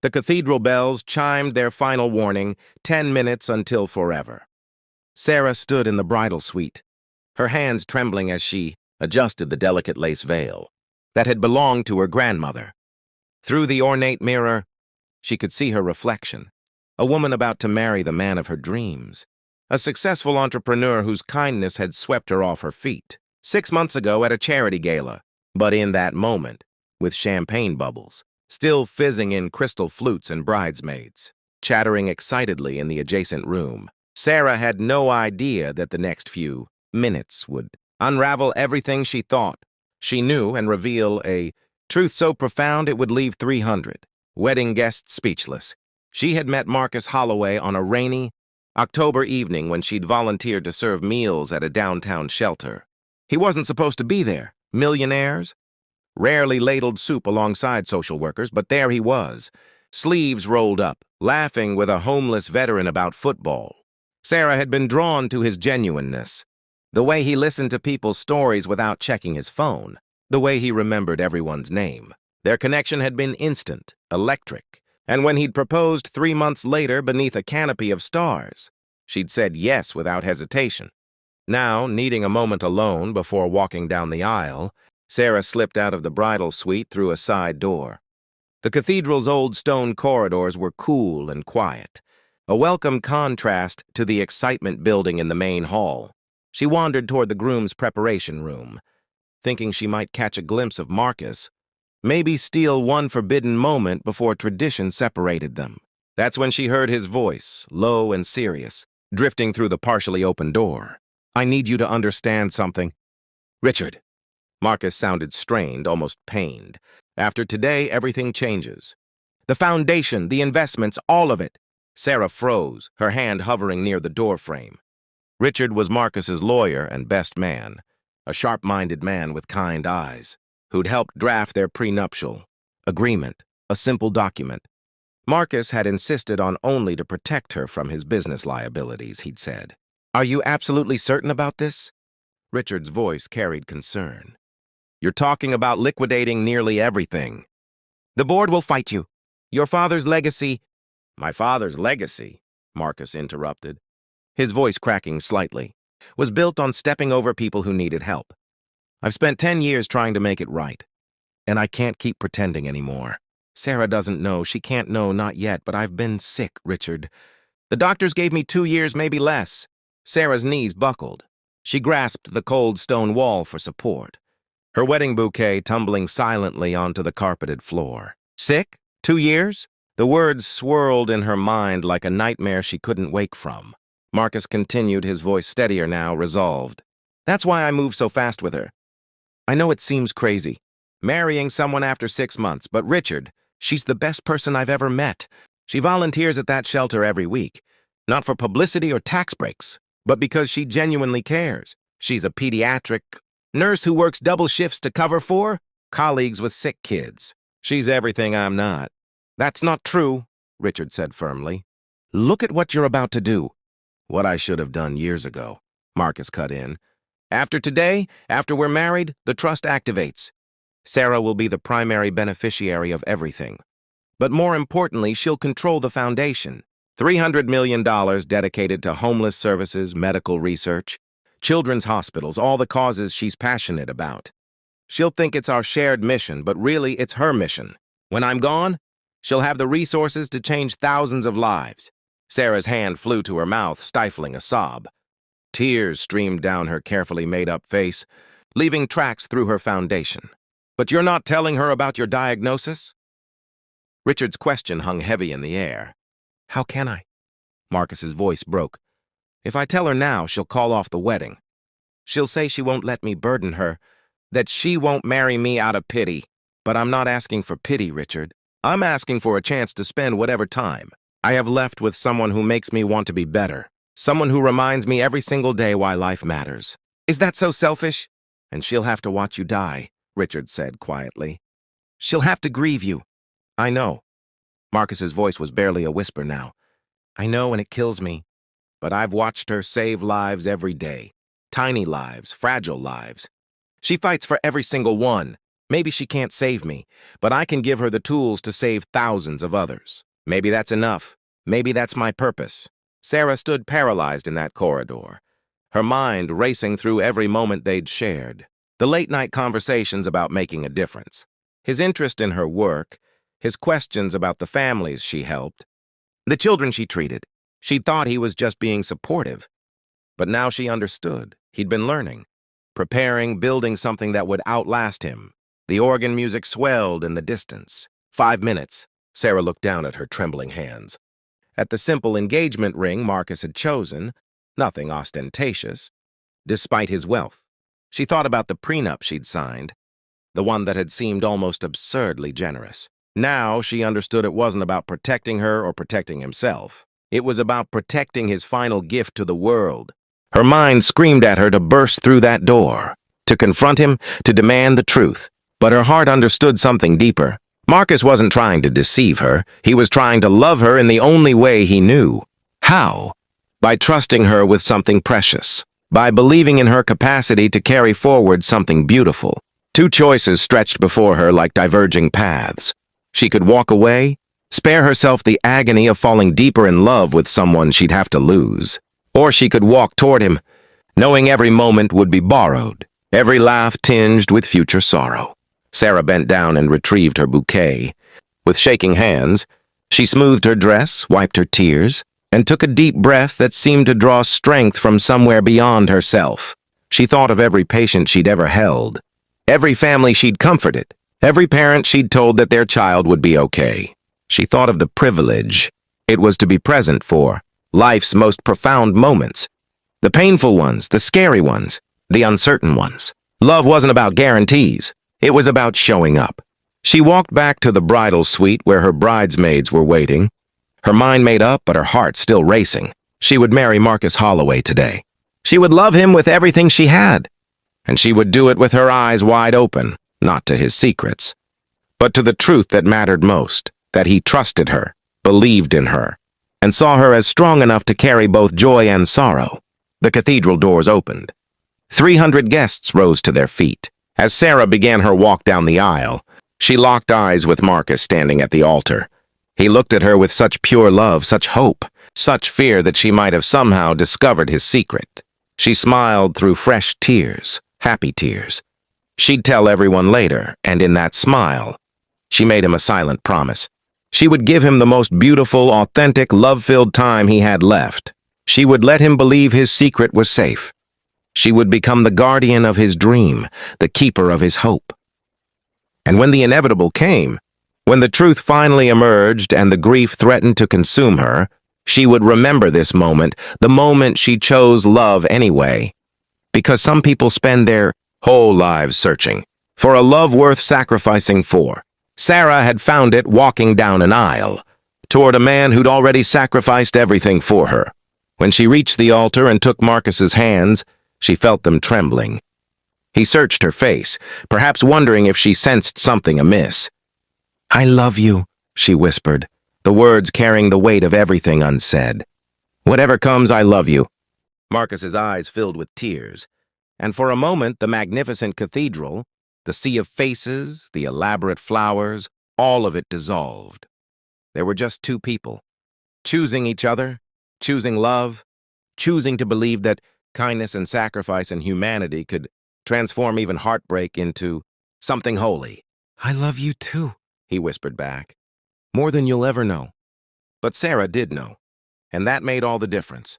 The cathedral bells chimed their final warning, 10 minutes until forever. Sarah stood in the bridal suite, her hands trembling as she adjusted the delicate lace veil that had belonged to her grandmother. Through the ornate mirror, she could see her reflection, a woman about to marry the man of her dreams, a successful entrepreneur whose kindness had swept her off her feet 6 months ago at a charity gala. But in that moment, with champagne bubbles, still fizzing in crystal flutes and bridesmaids, chattering excitedly in the adjacent room, Sarah had no idea that the next few minutes would unravel everything she thought she knew and reveal a truth so profound it would leave 300 wedding guests speechless. She had met Marcus Holloway on a rainy October evening when she'd volunteered to serve meals at a downtown shelter. He wasn't supposed to be there. Millionaires rarely ladled soup alongside social workers, but there he was, sleeves rolled up, laughing with a homeless veteran about football. Sarah had been drawn to his genuineness, the way he listened to people's stories without checking his phone, the way he remembered everyone's name. Their connection had been instant, electric, and when he'd proposed 3 months later beneath a canopy of stars, she'd said yes without hesitation. Now, needing a moment alone before walking down the aisle, Sarah slipped out of the bridal suite through a side door. The cathedral's old stone corridors were cool and quiet, a welcome contrast to the excitement building in the main hall. She wandered toward the groom's preparation room, thinking she might catch a glimpse of Marcus, maybe steal one forbidden moment before tradition separated them. That's when she heard his voice, low and serious, drifting through the partially open door. "I need you to understand something." "Richard." Marcus sounded strained, almost pained. "After today, everything changes. The foundation, the investments, all of it." Sarah froze, her hand hovering near the doorframe. Richard was Marcus's lawyer and best man, a sharp-minded man with kind eyes, who'd helped draft their prenuptial agreement, a simple document. Marcus had insisted on only to protect her from his business liabilities, he'd said. "Are you absolutely certain about this?" Richard's voice carried concern. "You're talking about liquidating nearly everything. The board will fight you. Your father's legacy—" "My father's legacy," Marcus interrupted, his voice cracking slightly, "was built on stepping over people who needed help. I've spent 10 years trying to make it right, and I can't keep pretending anymore. Sarah doesn't know, she can't know, not yet, but I've been sick, Richard. The doctors gave me 2 years, maybe less." Sarah's knees buckled. She grasped the cold stone wall for support, her wedding bouquet tumbling silently onto the carpeted floor. "Sick? 2 years?" The words swirled in her mind like a nightmare she couldn't wake from. Marcus continued, his voice steadier now, resolved. "That's why I moved so fast with her. I know it seems crazy, marrying someone after 6 months, but Richard, she's the best person I've ever met. She volunteers at that shelter every week, not for publicity or tax breaks, but because she genuinely cares. She's a pediatric nurse who works double shifts to cover for colleagues with sick kids. She's everything I'm not." "That's not true," Richard said firmly. "Look at what you're about to do." "What I should have done years ago," Marcus cut in. "After today, after we're married, the trust activates. Sarah will be the primary beneficiary of everything. But more importantly, she'll control the foundation. $300 million dedicated to homeless services, medical research, children's hospitals, all the causes she's passionate about. She'll think it's our shared mission, but really it's her mission. When I'm gone, she'll have the resources to change thousands of lives." Sarah's hand flew to her mouth, stifling a sob. Tears streamed down her carefully made-up face, leaving tracks through her foundation. "But you're not telling her about your diagnosis?" Richard's question hung heavy in the air. "How can I?" Marcus's voice broke. "If I tell her now, she'll call off the wedding. She'll say she won't let me burden her, that she won't marry me out of pity. But I'm not asking for pity, Richard. I'm asking for a chance to spend whatever time I have left with someone who makes me want to be better, someone who reminds me every single day why life matters." "Is that so selfish?" "And she'll have to watch you die," Richard said quietly. "She'll have to grieve you." "I know." Marcus's voice was barely a whisper now. "I know, and it kills me. But I've watched her save lives every day. Tiny lives, fragile lives. She fights for every single one. Maybe she can't save me, but I can give her the tools to save thousands of others. Maybe that's enough. Maybe that's my purpose. Sarah stood paralyzed in that corridor, her mind racing through every moment they'd shared. The late-night conversations about making a difference. His interest in her work, his questions about the families she helped, the children she treated. She'd thought he was just being supportive. But now she understood. He'd been learning, preparing, building something that would outlast him. The organ music swelled in the distance. 5 minutes. Sarah looked down at her trembling hands. At the simple engagement ring Marcus had chosen, nothing ostentatious, despite his wealth. She thought about the prenup she'd signed, the one that had seemed almost absurdly generous. Now she understood it wasn't about protecting her or protecting himself. It was about protecting his final gift to the world. Her mind screamed at her to burst through that door, to confront him, to demand the truth. But her heart understood something deeper. Marcus wasn't trying to deceive her. He was trying to love her in the only way he knew. How? By trusting her with something precious. By believing in her capacity to carry forward something beautiful. Two choices stretched before her like diverging paths. She could walk away, spare herself the agony of falling deeper in love with someone she'd have to lose. Or she could walk toward him, knowing every moment would be borrowed, every laugh tinged with future sorrow. Sarah bent down and retrieved her bouquet. With shaking hands, she smoothed her dress, wiped her tears, and took a deep breath that seemed to draw strength from somewhere beyond herself. She thought of every patient she'd ever held, every family she'd comforted, every parent she'd told that their child would be okay. She thought of the privilege it was to be present for life's most profound moments, the painful ones, the scary ones, the uncertain ones. Love wasn't about guarantees. It was about showing up. She walked back to the bridal suite where her bridesmaids were waiting, her mind made up but her heart still racing. She would marry Marcus Holloway today. She would love him with everything she had, and she would do it with her eyes wide open, not to his secrets, but to the truth that mattered most, that he trusted her, believed in her, and saw her as strong enough to carry both joy and sorrow. The cathedral doors opened. 300 guests rose to their feet. As Sarah began her walk down the aisle, she locked eyes with Marcus standing at the altar. He looked at her with such pure love, such hope, such fear that she might have somehow discovered his secret. She smiled through fresh tears, happy tears. She'd tell everyone later, and in that smile, she made him a silent promise. She would give him the most beautiful, authentic, love-filled time he had left. She would let him believe his secret was safe. She would become the guardian of his dream, the keeper of his hope. And when the inevitable came, when the truth finally emerged and the grief threatened to consume her, she would remember this moment, the moment she chose love anyway. Because some people spend their whole lives searching for a love worth sacrificing for. Sarah had found it walking down an aisle, toward a man who'd already sacrificed everything for her. When she reached the altar and took Marcus's hands, she felt them trembling. He searched her face, perhaps wondering if she sensed something amiss. "I love you," she whispered, the words carrying the weight of everything unsaid. "Whatever comes, I love you." Marcus's eyes filled with tears, and for a moment the magnificent cathedral, the sea of faces, the elaborate flowers, all of it dissolved. There were just two people, choosing each other, choosing love, choosing to believe that kindness and sacrifice and humanity could transform even heartbreak into something holy. "I love you too," he whispered back. "More than you'll ever know." But Sarah did know, and that made all the difference.